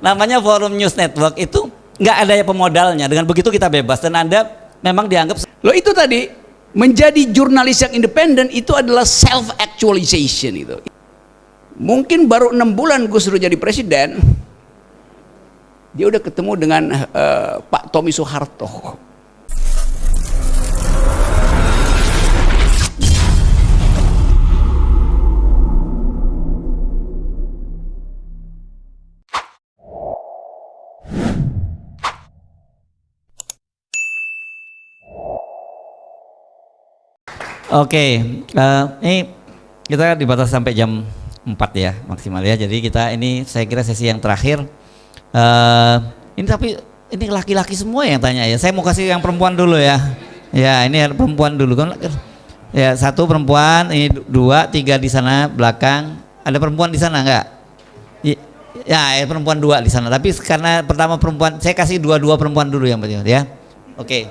namanya Forum News Network itu nggak ada pemodalnya. Dengan begitu kita bebas dan Anda memang dianggap. Loh itu tadi menjadi jurnalis yang independen itu adalah self actualization itu. Mungkin baru 6 bulan Gus Dur jadi presiden, dia udah ketemu dengan Pak Tommy Soeharto. Oke, ini kita dibatasi sampai jam 4 ya maksimal ya. Jadi kita ini saya kira sesi yang terakhir. Ini tapi ini laki-laki semua yang tanya ya. Saya mau kasih yang perempuan dulu ya. Ya ini perempuan dulu kan. Ya 1 perempuan, ini 2, 3 di sana belakang. Ada perempuan di sana enggak? Ya perempuan 2 di sana. Tapi karena pertama perempuan, saya kasih 2 perempuan dulu yang penting ya. Oke.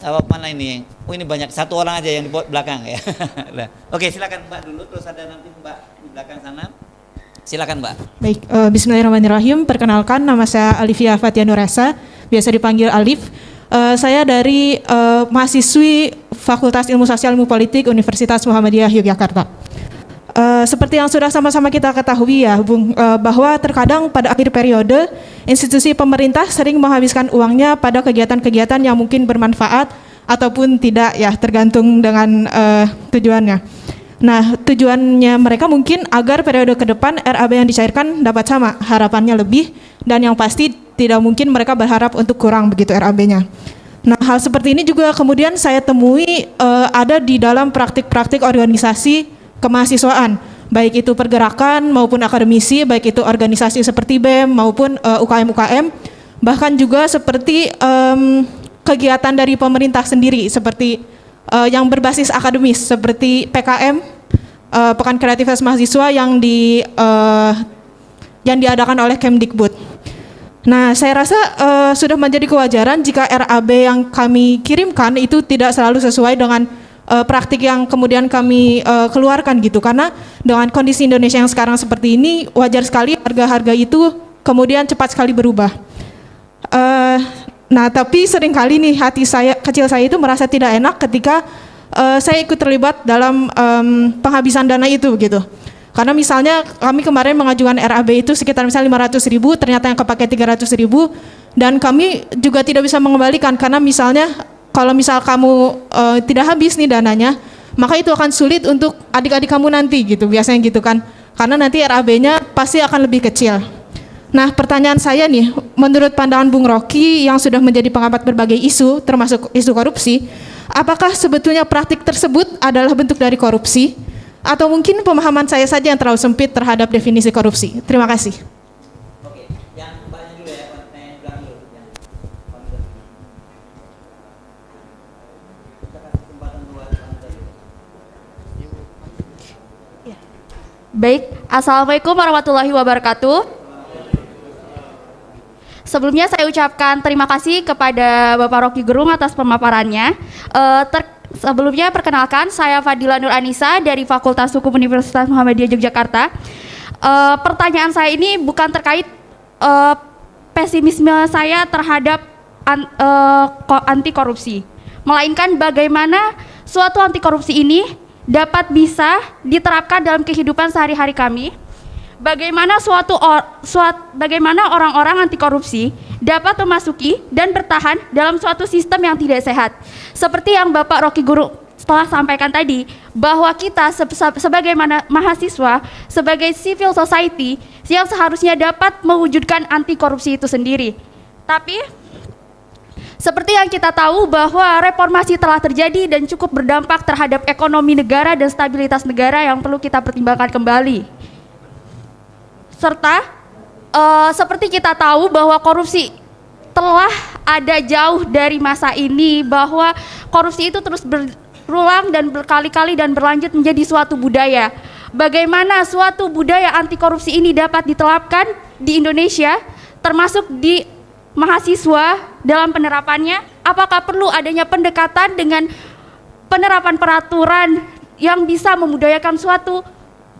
Apa mana ini? Oh ini banyak, 1 orang aja yang di belakang ya. Oke silakan Mbak dulu, terus ada nanti Mbak di belakang sana. Silakan Mbak. Baik, bismillahirrahmanirrahim. Perkenalkan nama saya Alifia Fatia Nuresa, biasa dipanggil Alif. Saya dari mahasiswi Fakultas Ilmu Sosial Ilmu Politik Universitas Muhammadiyah Yogyakarta. Seperti yang sudah sama-sama kita ketahui ya, Bung, bahwa terkadang pada akhir periode institusi pemerintah sering menghabiskan uangnya pada kegiatan-kegiatan yang mungkin bermanfaat ataupun tidak ya, tergantung dengan tujuannya. Nah, tujuannya mereka mungkin agar periode ke depan RAB yang dicairkan dapat sama, harapannya lebih, dan yang pasti tidak mungkin mereka berharap untuk kurang begitu RAB-nya. Nah, hal seperti ini juga kemudian saya temui ada di dalam praktik-praktik organisasi kemahasiswaan, baik itu pergerakan maupun akademisi, baik itu organisasi seperti BEM maupun UKM-UKM, bahkan juga seperti kegiatan dari pemerintah sendiri seperti yang berbasis akademis seperti PKM, Pekan Kreativitas Mahasiswa yang diadakan oleh Kemdikbud. Nah, saya rasa sudah menjadi kewajaran jika RAB yang kami kirimkan itu tidak selalu sesuai dengan praktik yang kemudian kami keluarkan gitu, karena dengan kondisi Indonesia yang sekarang seperti ini wajar sekali harga-harga itu kemudian cepat sekali berubah. Nah tapi seringkali nih hati saya, kecil saya itu merasa tidak enak ketika saya ikut terlibat dalam penghabisan dana itu gitu. Karena misalnya kami kemarin mengajukan RAB itu sekitar misalnya 500.000, ternyata yang kepakai 300.000, dan kami juga tidak bisa mengembalikan karena misalnya kalau misal kamu tidak habis nih dananya, maka itu akan sulit untuk adik-adik kamu nanti gitu, biasanya gitu kan. Karena nanti RAB-nya pasti akan lebih kecil. Nah, pertanyaan saya nih, menurut pandangan Bung Rocky yang sudah menjadi pengamat berbagai isu, termasuk isu korupsi, apakah sebetulnya praktik tersebut adalah bentuk dari korupsi? Atau mungkin pemahaman saya saja yang terlalu sempit terhadap definisi korupsi? Terima kasih. Baik, Assalamualaikum warahmatullahi wabarakatuh. Sebelumnya saya ucapkan terima kasih kepada Bapak Rocky Gerung atas pemaparannya. Sebelumnya perkenalkan, saya Fadila Nur Anissa dari Fakultas Hukum Universitas Muhammadiyah Yogyakarta. Pertanyaan saya ini bukan terkait pesimisme saya terhadap anti korupsi, melainkan bagaimana suatu anti korupsi ini dapat bisa diterapkan dalam kehidupan sehari-hari kami. Bagaimana bagaimana orang-orang anti korupsi dapat memasuki dan bertahan dalam suatu sistem yang tidak sehat. Seperti yang Bapak Rocky Guru telah sampaikan tadi, bahwa kita sebagai mahasiswa, sebagai civil society yang seharusnya dapat mewujudkan anti korupsi itu sendiri. Tapi seperti yang kita tahu bahwa reformasi telah terjadi dan cukup berdampak terhadap ekonomi negara dan stabilitas negara yang perlu kita pertimbangkan kembali. Serta seperti kita tahu bahwa korupsi telah ada jauh dari masa ini, bahwa korupsi itu terus berulang dan berkali-kali dan berlanjut menjadi suatu budaya. Bagaimana suatu budaya anti korupsi ini dapat diterapkan di Indonesia, termasuk di mahasiswa dalam penerapannya? Apakah perlu adanya pendekatan dengan penerapan peraturan yang bisa memudayakan suatu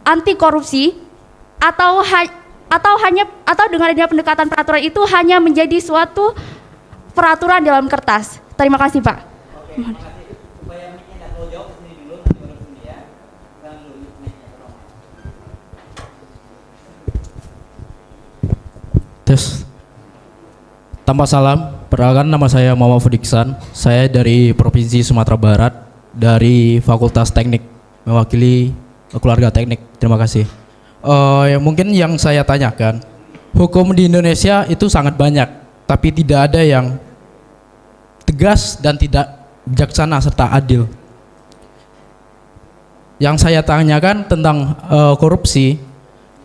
anti korupsi, atau atau dengan adanya pendekatan peraturan itu hanya menjadi suatu peraturan dalam kertas. Terima kasih, Pak. Tes. Tanpa salam, perkenalkan nama saya Muhammad Fudiksan. Saya dari Provinsi Sumatera Barat, dari Fakultas Teknik, mewakili keluarga teknik. Terima kasih. Mungkin yang saya tanyakan, hukum di Indonesia itu sangat banyak, tapi tidak ada yang tegas dan tidak bijaksana serta adil. Yang saya tanyakan tentang korupsi,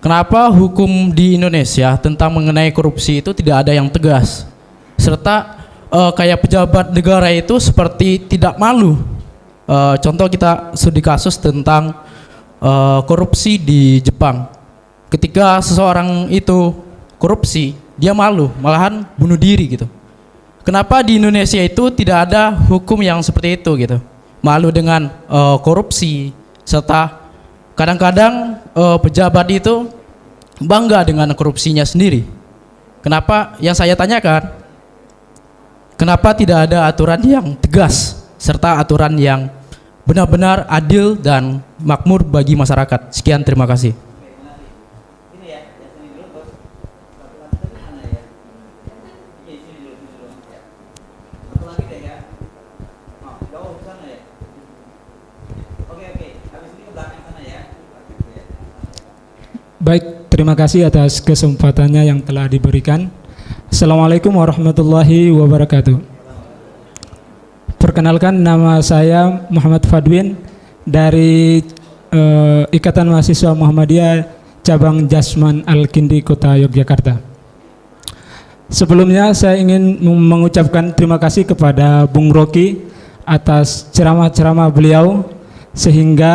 kenapa hukum di Indonesia tentang mengenai korupsi itu tidak ada yang tegas, serta kayak pejabat negara itu seperti tidak malu. Contoh kita studi kasus tentang korupsi di Jepang. Ketika seseorang itu korupsi, dia malu, malahan bunuh diri gitu. Kenapa di Indonesia itu tidak ada hukum yang seperti itu gitu? Malu dengan korupsi, serta kadang-kadang pejabat itu bangga dengan korupsinya sendiri. Kenapa? Yang saya tanyakan, kenapa tidak ada aturan yang tegas serta aturan yang benar-benar adil dan makmur bagi masyarakat? Sekian, terima kasih. Baik, terima kasih atas kesempatannya yang telah diberikan. Assalamualaikum warahmatullahi wabarakatuh. Perkenalkan, nama saya Muhammad Fadwin dari Ikatan Mahasiswa Muhammadiyah Cabang Jasman Al-Kindi Kota Yogyakarta. Sebelumnya saya ingin mengucapkan terima kasih kepada Bung Rocky atas ceramah-ceramah beliau, sehingga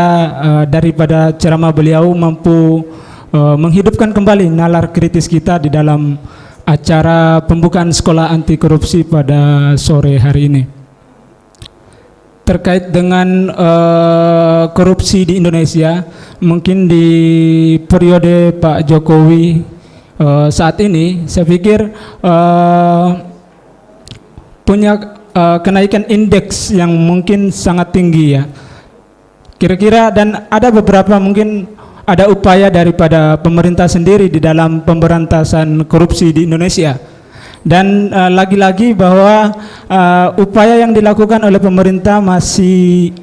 daripada ceramah beliau mampu menghidupkan kembali nalar kritis kita di dalam acara pembukaan sekolah anti korupsi pada sore hari ini. Terkait dengan korupsi di Indonesia, mungkin di periode Pak Jokowi saat ini, saya pikir punya kenaikan indeks yang mungkin sangat tinggi ya. Kira-kira, dan ada beberapa mungkin ada upaya daripada pemerintah sendiri di dalam pemberantasan korupsi di Indonesia. Dan lagi-lagi bahwa upaya yang dilakukan oleh pemerintah masih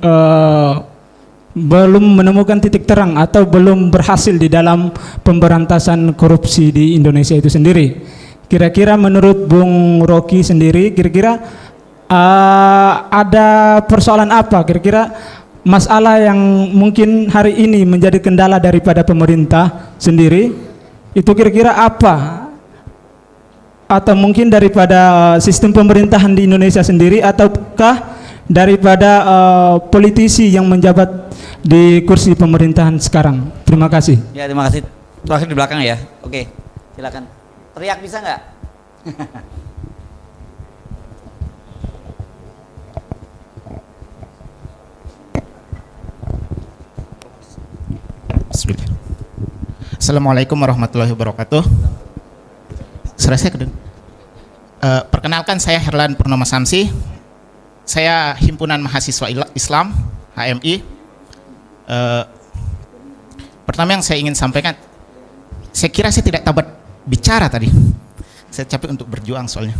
belum menemukan titik terang atau belum berhasil di dalam pemberantasan korupsi di Indonesia itu sendiri. Kira-kira menurut Bung Rocky sendiri, kira-kira ada persoalan apa, kira-kira masalah yang mungkin hari ini menjadi kendala daripada pemerintah sendiri, itu kira-kira apa? Atau mungkin daripada sistem pemerintahan di Indonesia sendiri, ataukah daripada politisi yang menjabat di kursi pemerintahan sekarang? Terima kasih. Ya, terima kasih. Terakhir di belakang ya. Oke, silakan. Teriak bisa nggak? Assalamualaikum warahmatullahi wabarakatuh. Selesai kedeng. Perkenalkan, saya Herlan Purnama Samsi. Saya Himpunan Mahasiswa Islam HMI. Pertama yang saya ingin sampaikan, saya kira saya tidak tabat bicara tadi. Saya capek untuk berjuang soalnya.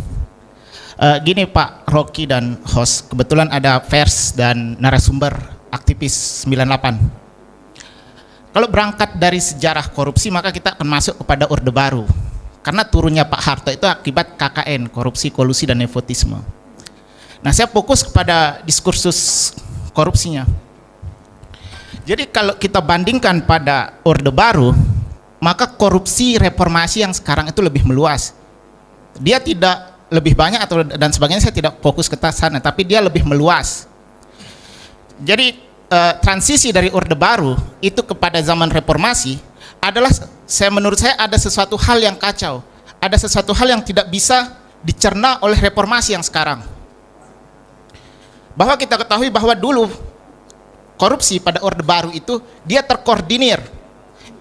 Gini Pak Rocky dan host, kebetulan ada pers dan narasumber aktivis 98. Kalau berangkat dari sejarah korupsi, maka kita akan masuk kepada Orde Baru. Karena turunnya Pak Harto itu akibat KKN, korupsi, kolusi, dan nepotisme. Nah, saya fokus kepada diskursus korupsinya. Jadi kalau kita bandingkan pada Orde Baru, maka korupsi reformasi yang sekarang itu lebih meluas. Dia tidak lebih banyak atau dan sebagainya, saya tidak fokus ke sana, tapi dia lebih meluas. Jadi transisi dari Orde Baru itu kepada zaman reformasi adalah, menurut saya ada sesuatu hal yang kacau, ada sesuatu hal yang tidak bisa dicerna oleh reformasi yang sekarang. Bahwa kita ketahui bahwa dulu korupsi pada Orde Baru itu dia terkoordinir,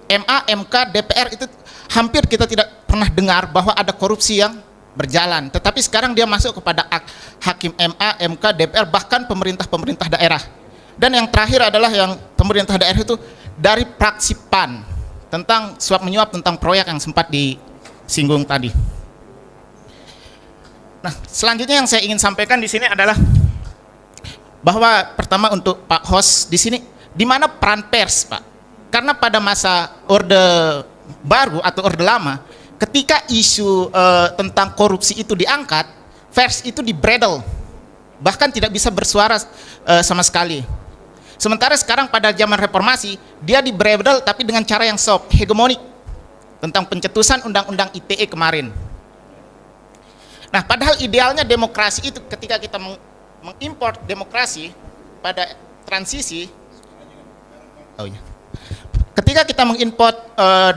MA, MK, DPR itu hampir kita tidak pernah dengar bahwa ada korupsi yang berjalan. Tetapi sekarang dia masuk kepada hakim MA, MK, DPR, bahkan pemerintah-pemerintah daerah. Dan yang terakhir adalah yang pemerintah daerah itu dari praksi PAN tentang suap menyuap tentang proyek yang sempat disinggung tadi. Nah, selanjutnya yang saya ingin sampaikan di sini adalah bahwa pertama untuk Pak Host di sini, di mana peran pers, Pak? Karena pada masa Orde Baru atau Orde Lama, ketika isu tentang korupsi itu diangkat, pers itu dibredel, bahkan tidak bisa bersuara sama sekali. Sementara sekarang pada zaman reformasi, dia dibredel tapi dengan cara yang soft, hegemonik, tentang pencetusan undang-undang ITE kemarin. Nah, padahal idealnya demokrasi itu ketika kita mengimport demokrasi pada transisi, ketika kita mengimport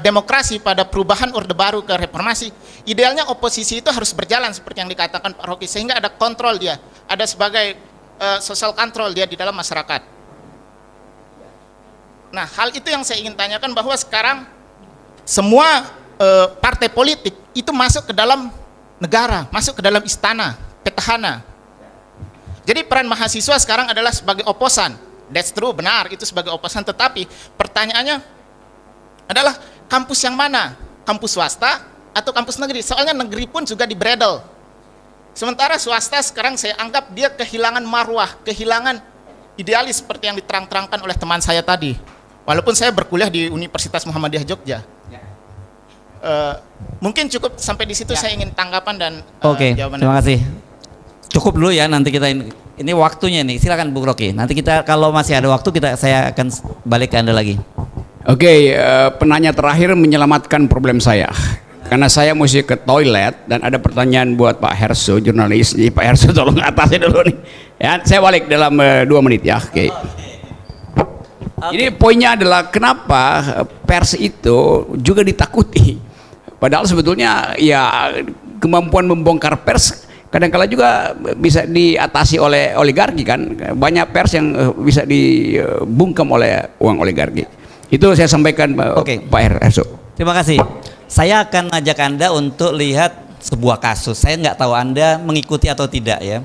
demokrasi pada perubahan Orde Baru ke reformasi, idealnya oposisi itu harus berjalan seperti yang dikatakan Pak Rocky, sehingga ada kontrol dia, ada sebagai social control dia di dalam masyarakat. Nah, hal itu yang saya ingin tanyakan, bahwa sekarang semua partai politik itu masuk ke dalam negara, masuk ke dalam istana, petahana. Jadi peran mahasiswa sekarang adalah sebagai oposan. That's true, benar, itu sebagai oposan. Tetapi pertanyaannya adalah kampus yang mana? Kampus swasta atau kampus negeri? Soalnya negeri pun juga dibredel. Sementara swasta sekarang saya anggap dia kehilangan marwah, kehilangan idealis seperti yang diterang-terangkan oleh teman saya tadi. Walaupun saya berkuliah di Universitas Muhammadiyah Jogja. Mungkin cukup sampai di situ, saya ingin tanggapan dan jawaban. Terima kasih. Cukup dulu ya, nanti kita ini waktunya nih. Silakan Bu Rocky. Nanti kita kalau masih ada waktu saya akan balik ke Anda lagi. Oke, penanya terakhir menyelamatkan problem saya. Karena saya mesti ke toilet dan ada pertanyaan buat Pak Herso, jurnalis. Jadi Pak Herso tolong atasi dulu nih. Ya, saya balik dalam 2 menit ya. Oke. Ini poinnya adalah kenapa pers itu juga ditakuti. Padahal sebetulnya ya kemampuan membongkar pers kadang-kala juga bisa diatasi oleh oligarki kan. Banyak pers yang bisa dibungkam oleh uang oligarki. Itu saya sampaikan Pak Herso. Terima kasih. Saya akan ajak Anda untuk lihat sebuah kasus. Saya nggak tahu Anda mengikuti atau tidak ya.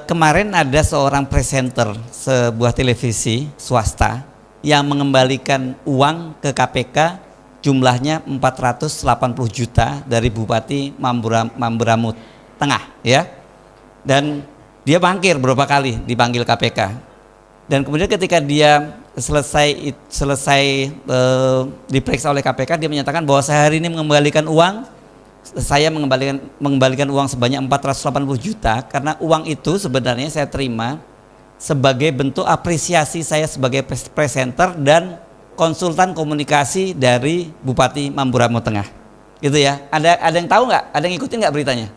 Kemarin ada seorang presenter sebuah televisi swasta yang mengembalikan uang ke KPK jumlahnya 480 juta dari Bupati Mamberamo Tengah ya. Dan dia mangkir beberapa kali dipanggil KPK. Dan kemudian ketika dia selesai diperiksa oleh KPK, dia menyatakan bahwa saya hari ini mengembalikan uang sebanyak 480 juta karena uang itu sebenarnya saya terima sebagai bentuk apresiasi saya sebagai presenter dan konsultan komunikasi dari Bupati Mamberamo Tengah. Gitu ya. Ada yang tahu nggak? Ada yang ngikutin nggak beritanya?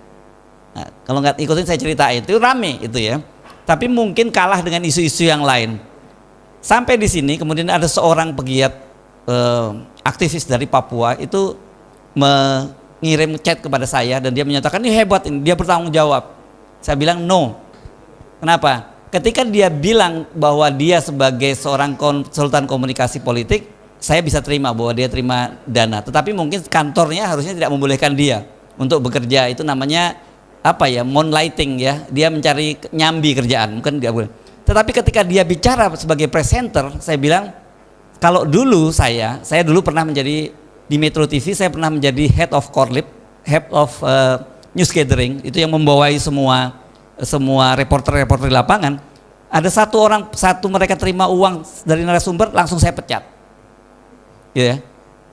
Nah, kalau nggak ikutin saya ceritain, itu rame itu ya. Tapi mungkin kalah dengan isu-isu yang lain. Sampai di sini kemudian ada seorang pegiat aktivis dari Papua itu mengirim chat kepada saya dan dia menyatakan ini hebat, ini dia bertanggung jawab. Saya bilang no. Kenapa? Ketika dia bilang bahwa dia sebagai seorang konsultan komunikasi politik, saya bisa terima bahwa dia terima dana. Tetapi mungkin kantornya harusnya tidak membolehkan dia untuk bekerja. Itu namanya apa ya? Moonlighting ya. Dia mencari nyambi kerjaan. Mungkin tidak boleh. Tetapi ketika dia bicara sebagai presenter, saya bilang kalau dulu saya dulu pernah menjadi di Metro TV, saya pernah menjadi head of Corlip, head of news gathering, itu yang membawai semua reporter-reporter di lapangan. Ada satu mereka terima uang dari narasumber, langsung saya pecat. Gitu ya.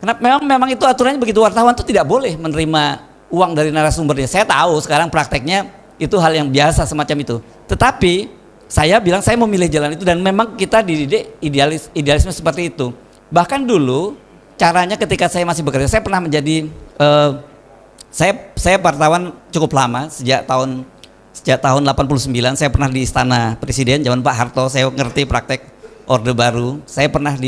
Karena memang itu aturannya begitu, wartawan itu tidak boleh menerima uang dari narasumbernya. Saya tahu sekarang prakteknya itu hal yang biasa semacam itu. Tetapi saya bilang saya memilih jalan itu dan memang kita dididik idealisme seperti itu. Bahkan dulu caranya ketika saya masih bekerja, saya pernah menjadi saya wartawan cukup lama sejak tahun 89. Saya pernah di Istana Presiden zaman Pak Harto. Saya ngerti praktek Orde Baru. Saya pernah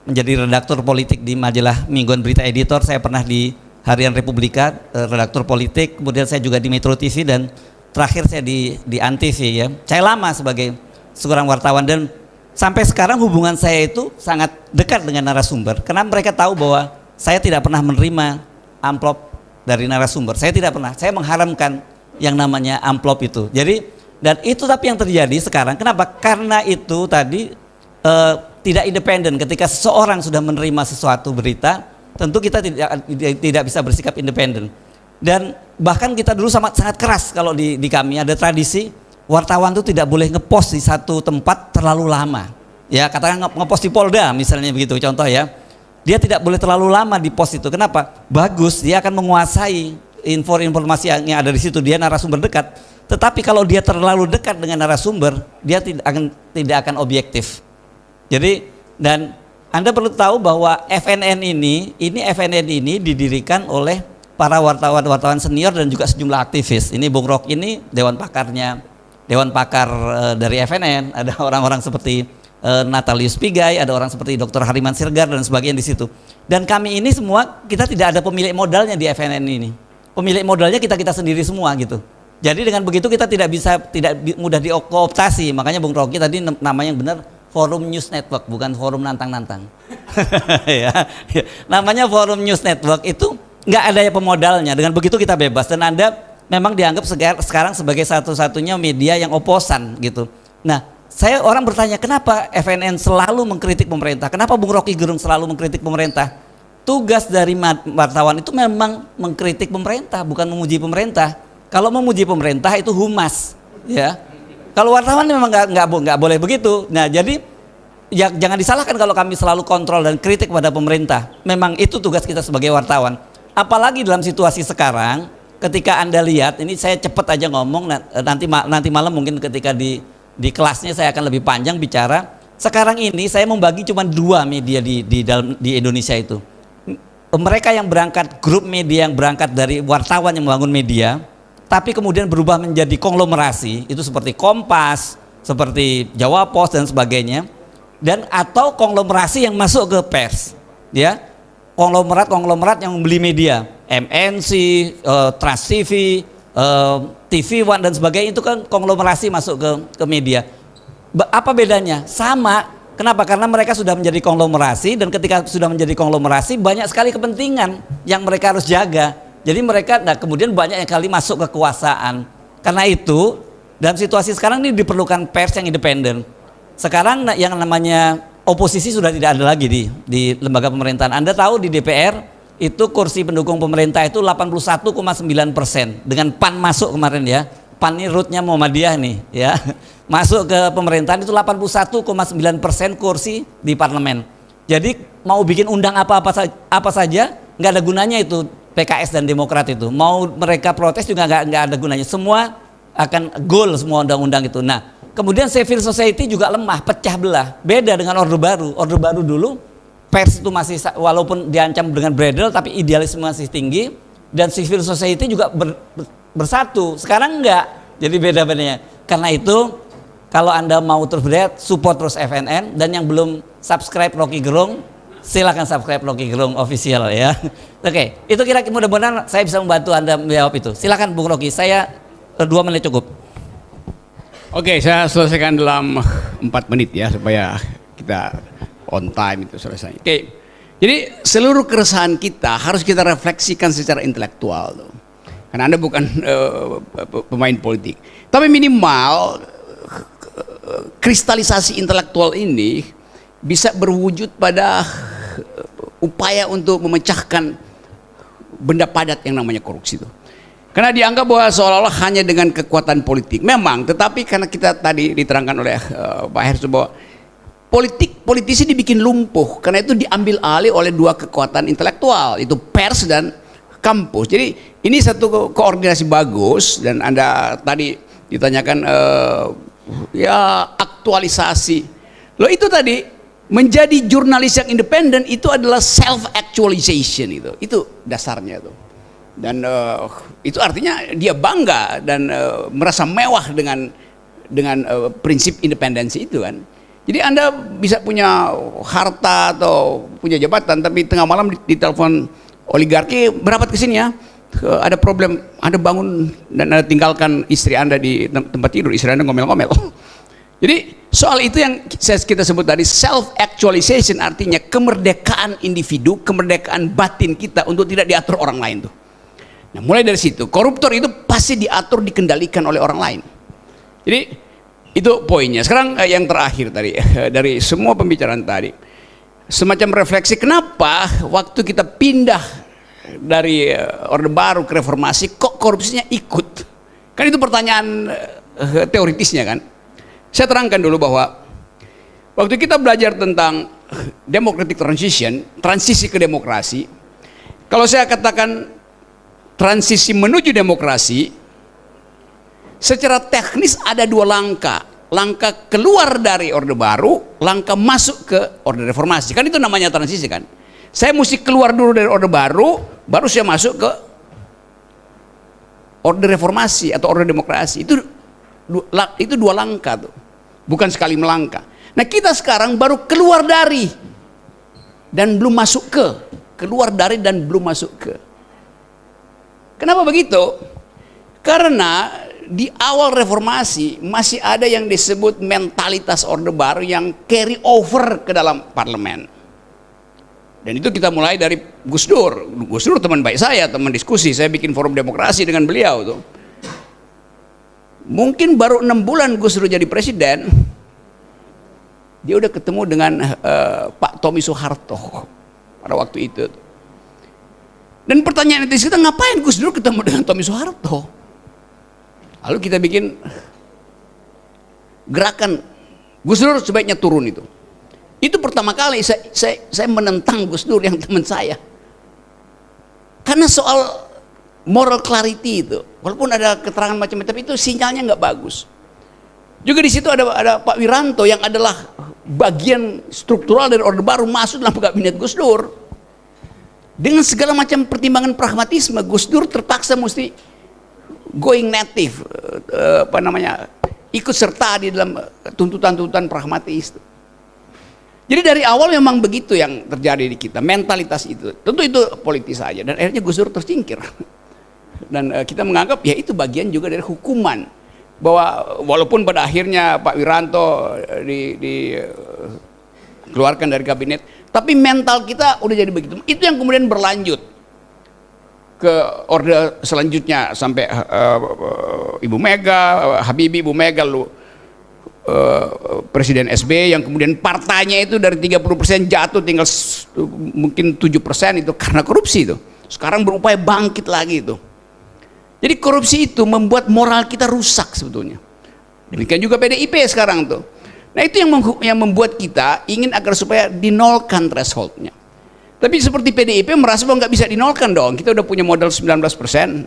menjadi redaktur politik di majalah Mingguan Berita Editor. Saya pernah di Harian Republika redaktur politik. Kemudian saya juga di Metro TV dan terakhir saya di Antv ya. Saya lama sebagai seorang wartawan dan sampai sekarang hubungan saya itu sangat dekat dengan narasumber karena mereka tahu bahwa saya tidak pernah menerima amplop dari narasumber. Saya tidak pernah. Saya mengharamkan yang namanya amplop itu. Jadi dan itu tapi yang terjadi sekarang. Kenapa? Karena itu tadi tidak independen. Ketika seseorang sudah menerima sesuatu berita, tentu kita tidak bisa bersikap independen. Dan bahkan kita dulu sangat keras kalau di kami ada tradisi wartawan itu tidak boleh ngepost di satu tempat terlalu lama. Ya, katakan ngepost di Polda misalnya begitu contoh ya. Dia tidak boleh terlalu lama di post itu. Kenapa? Bagus, dia akan menguasai informasi yang ada di situ. Dia narasumber dekat. Tetapi kalau dia terlalu dekat dengan narasumber, dia tidak akan objektif. Jadi dan Anda perlu tahu bahwa FNN ini didirikan oleh para wartawan senior dan juga sejumlah aktivis. Ini Bung Rok ini dewan pakar dari FNN, ada orang-orang seperti Natalius Pigai, ada orang seperti Dr. Hariman Sirgar dan sebagainya di situ. Dan kami ini semua kita tidak ada pemilik modalnya di FNN ini. Pemilik modalnya kita sendiri semua gitu. Jadi dengan begitu kita tidak mudah dikooptasi. Makanya Bung Rocky tadi namanya yang benar Forum News Network, bukan forum nantang-nantang. Ya, namanya Forum News Network itu nggak ada ya pemodalnya. Dengan begitu kita bebas dan Anda memang dianggap sekarang sebagai satu-satunya media yang oposan gitu. Nah, orang bertanya kenapa FNN selalu mengkritik pemerintah? Kenapa Bung Rocky Gerung selalu mengkritik pemerintah? Tugas dari wartawan itu memang mengkritik pemerintah, bukan memuji pemerintah. Kalau memuji pemerintah itu humas, ya. Kalau wartawan memang nggak boleh begitu. Nah, jadi ya, jangan disalahkan kalau kami selalu kontrol dan kritik pada pemerintah. Memang itu tugas kita sebagai wartawan. Apalagi dalam situasi sekarang, ketika Anda lihat, ini saya cepat aja ngomong, nanti malam mungkin ketika di kelasnya saya akan lebih panjang bicara. Sekarang ini saya membagi cuma 2 media di Indonesia itu. Mereka yang berangkat, grup media yang berangkat dari wartawan yang membangun media, tapi kemudian berubah menjadi konglomerasi, itu seperti Kompas, seperti Jawa Post dan sebagainya, dan atau konglomerasi yang masuk ke pers, ya, konglomerat yang membeli media, MNC, Trans TV, TV One dan sebagainya, itu kan konglomerasi masuk ke media. Apa bedanya? Sama. Kenapa? Karena mereka sudah menjadi konglomerasi, dan ketika sudah menjadi konglomerasi banyak sekali kepentingan yang mereka harus jaga. Jadi mereka kemudian banyak kali masuk kekuasaan. Karena itu dalam situasi sekarang ini diperlukan pers yang independen. Sekarang yang namanya oposisi sudah tidak ada lagi di lembaga pemerintahan. Anda tahu di DPR itu kursi pendukung pemerintah itu 81,9%. Dengan PAN masuk kemarin ya. PAN ini rootnya Muhammadiyah nih ya. Masuk ke pemerintahan itu 81,9% kursi di parlemen. Jadi mau bikin undang apa saja nggak ada gunanya itu. PKS dan Demokrat itu mau mereka protes juga nggak ada gunanya. Semua akan goal semua undang-undang itu. Nah, kemudian civil society juga lemah, pecah belah. Beda dengan Orde Baru. Orde Baru dulu pers itu masih walaupun diancam dengan bredel tapi idealisme masih tinggi, dan civil society juga bersatu. Sekarang enggak. Jadi beda bedanya. Karena itu kalau Anda mau terus berlihat, support terus FNN, dan yang belum subscribe Rocky Gerung, silakan subscribe Rocky Gerung official ya. Oke, itu kira-kira mudah-mudahan saya bisa membantu Anda menjawab itu. Silakan Bung Rocky, saya 2 menit cukup. Oke, saya selesaikan dalam 4 menit ya supaya kita on time itu selesai. Oke, jadi seluruh keresahan kita harus kita refleksikan secara intelektual tuh. Karena Anda bukan pemain politik. Tapi minimal kristalisasi intelektual ini bisa berwujud pada upaya untuk memecahkan benda padat yang namanya korupsi itu. Karena dianggap bahwa seolah-olah hanya dengan kekuatan politik. Memang, tetapi karena kita tadi diterangkan oleh Pak Hersu bahwa politisi dibikin lumpuh, karena itu diambil alih oleh 2 kekuatan intelektual, itu pers dan kampus. Jadi ini satu koordinasi bagus, dan Anda tadi ditanyakan ya aktualisasi. Loh, itu tadi menjadi jurnalis yang independen itu adalah self actualization, itu dasarnya tuh. Dan itu artinya dia bangga dan merasa mewah dengan prinsip independensi itu kan. Jadi Anda bisa punya harta atau punya jabatan, tapi tengah malam ditelepon oligarki, berapat ke sini ya, ada problem, Anda bangun dan Anda tinggalkan istri Anda di tempat tidur, istri Anda ngomel-ngomel. Jadi Soal itu yang kita sebut tadi self actualization, artinya kemerdekaan individu, kemerdekaan batin kita untuk tidak diatur orang lain tuh. Nah, mulai dari situ, koruptor itu pasti diatur, dikendalikan oleh orang lain. Jadi itu poinnya. Sekarang yang terakhir tadi dari semua pembicaraan tadi, semacam refleksi kenapa waktu kita pindah dari Orde Baru ke reformasi kok korupsinya ikut? Kan itu pertanyaan teoritisnya kan. Saya terangkan dulu bahwa waktu kita belajar tentang democratic transition, transisi ke demokrasi, kalau saya katakan transisi menuju demokrasi, secara teknis ada dua langkah. Langkah keluar dari Orde Baru, langkah masuk ke Orde Reformasi. Kan itu namanya transisi kan. Saya mesti keluar dulu dari Orde Baru, baru saya masuk ke Orde Reformasi atau Orde Demokrasi. Itu dua langkah tuh. Bukan sekali melangkah. Nah, kita sekarang baru keluar dari dan belum masuk ke. Keluar dari dan belum masuk ke. Kenapa begitu? Karena di awal reformasi masih ada yang disebut mentalitas Orde Baru yang carry over ke dalam parlemen. Dan itu kita mulai dari Gus Dur. Gus Dur teman baik saya, teman diskusi. Saya bikin forum demokrasi dengan beliau tuh. Mungkin baru 6 bulan Gus Dur jadi presiden, dia udah ketemu dengan Pak Tommy Soeharto pada waktu itu. Dan pertanyaan itu kita, ngapain Gus Dur ketemu dengan Tommy Soeharto? Lalu kita bikin gerakan Gus Dur sebaiknya turun itu. Itu pertama kali saya menentang Gus Dur yang teman saya. Karena soal moral clarity itu, walaupun ada keterangan macam-macam, tapi itu sinyalnya nggak bagus. Juga di situ ada Pak Wiranto yang adalah bagian struktural dari Orde Baru masuk dalam kabinet Gus Dur. Dengan segala macam pertimbangan pragmatisme, Gus Dur terpaksa mesti going native, ikut serta di dalam tuntutan-tuntutan pragmatis. Jadi dari awal memang begitu yang terjadi di kita, mentalitas itu. Tentu itu politis saja, dan akhirnya Gus Dur tersingkir. Dan kita menganggap ya itu bagian juga dari hukuman, bahwa walaupun pada akhirnya Pak Wiranto dikeluarkan dari kabinet, tapi mental kita udah jadi begitu. Itu yang kemudian berlanjut ke orde selanjutnya sampai Ibu Mega, Habibie, Ibu Mega, lalu Presiden SBY yang kemudian partainya itu dari 30% jatuh tinggal mungkin 7% itu karena korupsi itu. Sekarang berupaya bangkit lagi itu. Jadi korupsi itu membuat moral kita rusak sebetulnya. Demikian juga PDIP sekarang tuh. Nah itu yang membuat kita ingin agar supaya dinolkan thresholdnya. Tapi seperti PDIP merasa bahwa nggak bisa dinolkan dong. Kita udah punya modal 19%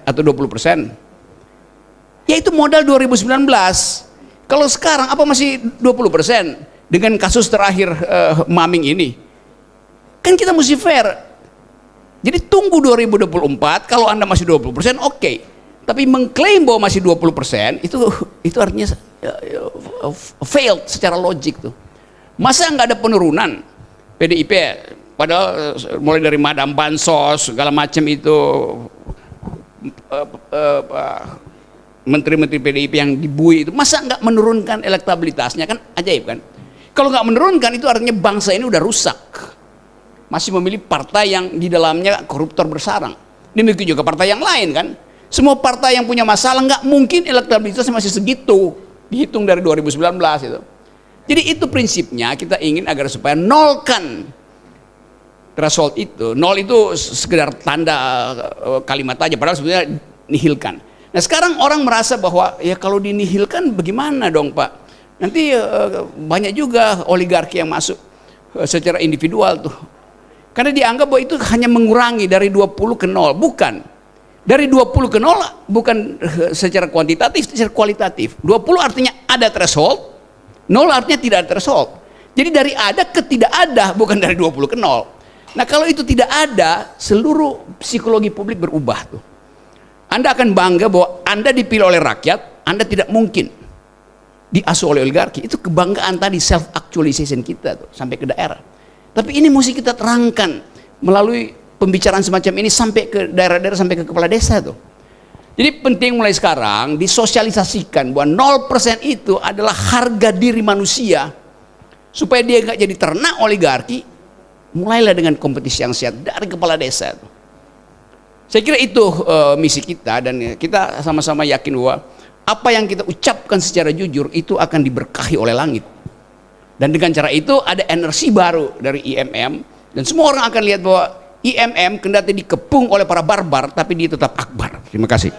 atau 20%. Ya itu modal 2019. Kalau sekarang apa masih 20% dengan kasus terakhir Maming ini? Kan kita mesti fair. Jadi tunggu 2024, kalau Anda masih 20%, oke. Tapi mengklaim bahwa masih 20% itu artinya failed secara logik tuh. Masa nggak ada penurunan PDIP? Padahal mulai dari Madam Bansos segala macam itu menteri-menteri PDIP yang dibui itu, masa nggak menurunkan elektabilitasnya? Kan ajaib kan? Kalau nggak menurunkan itu artinya bangsa ini udah rusak. Masih memilih partai yang di dalamnya koruptor bersarang. Demikian juga partai yang lain kan. Semua partai yang punya masalah nggak mungkin elektabilitasnya masih segitu, dihitung dari 2019 itu. Jadi itu prinsipnya, kita ingin agar supaya nolkan threshold itu. Nol itu sekedar tanda kalimat aja, padahal sebenarnya nihilkan. Nah sekarang orang merasa bahwa ya kalau dinihilkan bagaimana dong Pak? Nanti banyak juga oligarki yang masuk secara individual tuh. Karena dianggap bahwa itu hanya mengurangi dari 20 ke 0. Bukan. Dari 20 ke 0 bukan secara kuantitatif, secara kualitatif. 20 artinya ada threshold, 0 artinya tidak ada threshold. Jadi dari ada ke tidak ada, bukan dari 20 ke 0. Nah kalau itu tidak ada, seluruh psikologi publik berubah tuh. Anda akan bangga bahwa Anda dipilih oleh rakyat, Anda tidak mungkin diasuh oleh oligarki. Itu kebanggaan tadi, self actualization kita tuh, sampai ke daerah. Tapi ini mesti kita terangkan melalui pembicaraan semacam ini sampai ke daerah-daerah, sampai ke kepala desa tuh. Jadi penting mulai sekarang disosialisasikan bahwa 0% itu adalah harga diri manusia. Supaya dia nggak jadi ternak oligarki, mulailah dengan kompetisi yang sehat dari kepala desa. Saya kira itu misi kita, dan kita sama-sama yakin bahwa apa yang kita ucapkan secara jujur itu akan diberkahi oleh langit. Dan dengan cara itu ada energi baru dari IMM, dan semua orang akan lihat bahwa IMM kendati dikepung oleh para barbar, tapi dia tetap akbar. Terima kasih.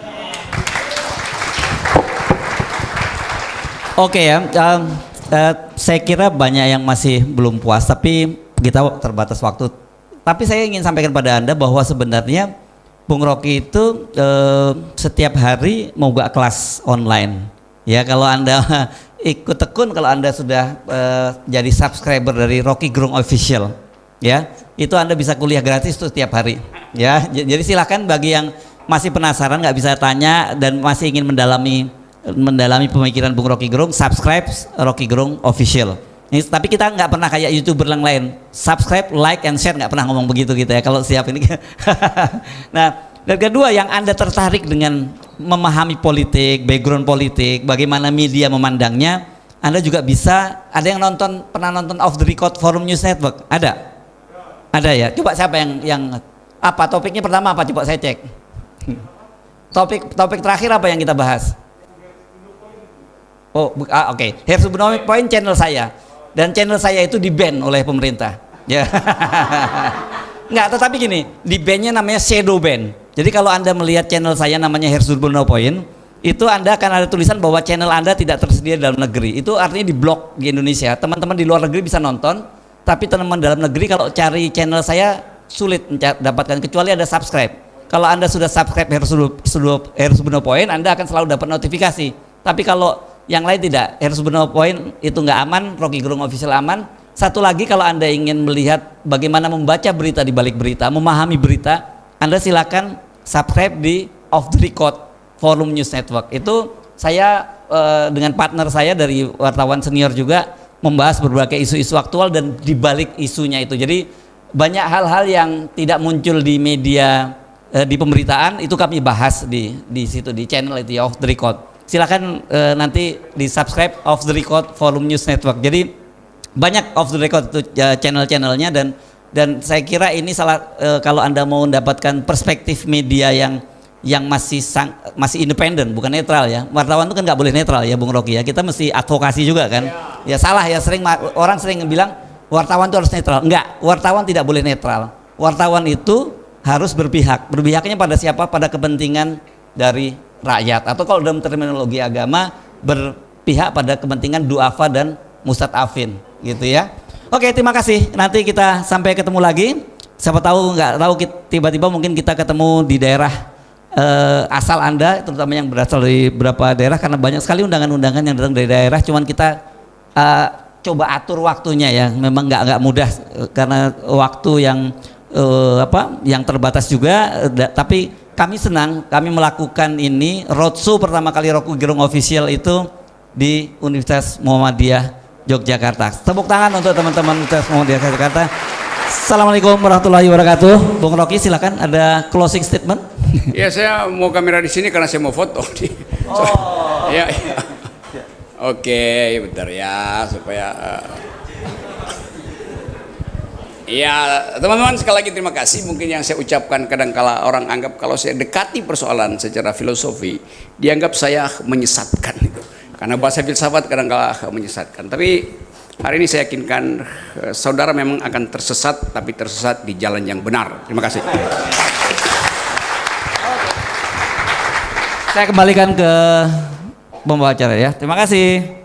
Oke ya, saya kira banyak yang masih belum puas, tapi kita terbatas waktu. Tapi saya ingin sampaikan pada Anda bahwa sebenarnya Bung Rocky itu setiap hari mau buka kelas online. Ya, kalau Anda ikut tekun, kalau Anda sudah jadi subscriber dari Rocky Gerung Official, ya, itu Anda bisa kuliah gratis tuh setiap hari. Ya, jadi silakan bagi yang masih penasaran, nggak bisa tanya dan masih ingin mendalami pemikiran Bung Rocky Gerung, subscribe Rocky Gerung Official. Ini, tapi kita nggak pernah kayak YouTuber yang lain, subscribe, like, and share, nggak pernah ngomong begitu gitu ya. Kalau siap ini. Nah, dan kedua, yang Anda tertarik dengan memahami politik, background politik, bagaimana media memandangnya, Anda juga bisa. Ada yang pernah nonton Off the Record Forum News Network? Ada? Ada ya. Coba siapa yang apa topiknya pertama apa? Coba saya cek. Topik terakhir apa yang kita bahas? Oh, oke. Herzl Point channel saya, dan channel saya itu di-ban oleh pemerintah. Ya. Enggak, tetapi gini, di-ban-nya namanya shadow ban. Jadi kalau Anda melihat channel saya namanya Herzl Point, itu Anda akan ada tulisan bahwa channel Anda tidak tersedia dalam negeri. Itu artinya di-blok di Indonesia. Teman-teman di luar negeri bisa nonton, tapi teman-teman dalam negeri kalau cari channel saya sulit mendapatkan, kecuali ada subscribe. Kalau Anda sudah subscribe Herzl Point, Anda akan selalu dapat notifikasi. Tapi kalau yang lain tidak, Herzl Point itu nggak aman, Rocky Gerung Official aman. Satu lagi, kalau Anda ingin melihat bagaimana membaca berita di balik berita, memahami berita, Anda silakan subscribe di Off the Record Forum News Network. Itu saya dengan partner saya dari wartawan senior juga membahas berbagai isu-isu aktual dan di balik isunya itu. Jadi banyak hal-hal yang tidak muncul di media, di pemberitaan, itu kami bahas di situ, di channel itu ya, Off the Record. Silakan nanti di subscribe Off the Record Forum News Network. Jadi banyak Off the Record itu channel-channelnya, dan saya kira ini kalau Anda mau mendapatkan perspektif media yang masih independen, bukan netral ya. Wartawan itu kan nggak boleh netral ya, Bung Rocky ya. Kita mesti advokasi juga kan. Ya salah ya, orang sering bilang wartawan itu harus netral. Enggak, wartawan tidak boleh netral. Wartawan itu harus berpihak. Berpihaknya pada siapa? Pada kepentingan dari rakyat, atau kalau dalam terminologi agama berpihak pada kepentingan duafa dan mustadafin gitu ya. Oke, terima kasih. Nanti kita sampai ketemu lagi. Siapa tahu, nggak tahu, tiba-tiba mungkin kita ketemu di daerah asal Anda, terutama yang berasal dari beberapa daerah, karena banyak sekali undangan-undangan yang datang dari daerah. Cuman kita coba atur waktunya ya. Memang nggak mudah karena waktu yang terbatas juga. Tapi kami senang, kami melakukan ini roadshow pertama kali Rocky Gerung Official itu di Universitas Muhammadiyah Yogyakarta. Tepuk tangan untuk teman-teman Universitas Muhammadiyah Yogyakarta. Assalamualaikum warahmatullahi wabarakatuh. Bung Rocky, silakan, ada closing statement. Ya, saya mau kamera di sini karena saya mau foto. Ya. Oke, bentar ya, supaya ya, teman-teman, sekali lagi terima kasih. Mungkin yang saya ucapkan kadang-kala orang anggap kalau saya dekati persoalan secara filosofi, dianggap saya menyesatkan itu. Karena bahasa filsafat kadang-kala menyesatkan. Tapi hari ini saya yakinkan saudara memang akan tersesat, tapi tersesat di jalan yang benar. Terima kasih. Saya kembalikan ke pembawa acara ya. Terima kasih.